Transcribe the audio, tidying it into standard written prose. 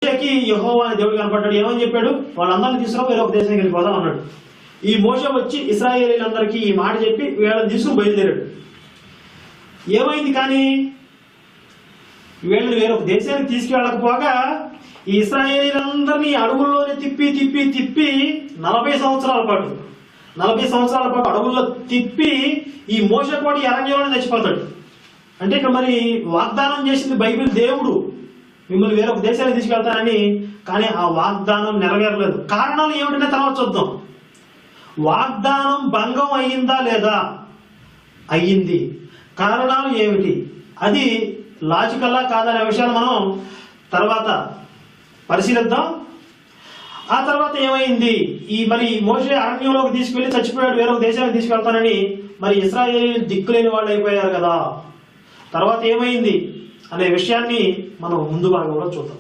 మోషేకి యెహోవా అనే దేవుడు కనపడ్డాడు. ఏమని చెప్పాడు? వాళ్ళందరినీ తీసుకుని వేరే ఒక దేశానికి వెళ్ళిపోదాం అన్నాడు. ఈ మోషే వచ్చి ఇశ్రాయేలీలందరికీ ఈ మాట చెప్పి వీళ్ళని తీసుకుని బయలుదేరాడు. ఏమైంది? కానీ వీళ్ళని వేరొక దేశానికి తీసుకువెళ్ళకపోగా ఈ ఇశ్రాయేలీలందరినీ అడవుల్లోనే తిప్పి తిప్పి తిప్పి 40 సంవత్సరాల పాటు అడవుల్లో తిప్పి ఈ మోషే కూడా ఈ అరణ్యంలోనే చచ్చిపోతాడు. అంటే ఇక్కడ మరి వాగ్దానం చేసింది బైబిల్ దేవుడు, మిమ్మల్ని వేరొక దేశానికి తీసుకెళ్తానని. కానీ ఆ వాగ్దానం నెరవేరలేదు. కారణాలు ఏమిటనే తర్వాత చూద్దాం. వాగ్దానం భంగం అయ్యిందా లేదా? అయ్యింది. కారణాలు ఏమిటి? అది లాజికల్లా కాదనే విషయాలు మనం తర్వాత పరిశీలిద్దాం. ఆ తర్వాత ఏమైంది? మరి మోషే అరణ్యంలోకి తీసుకెళ్లి చచ్చిపోయాడు, వేరొక దేశానికి తీసుకెళ్తానని. మరి ఇశ్రాయేలీయులు దిక్కులేని వాళ్ళు అయిపోయారు కదా. తర్వాత ఏమైంది అనే విషయాన్ని మనం ముందు భాగంలో చూద్దాం.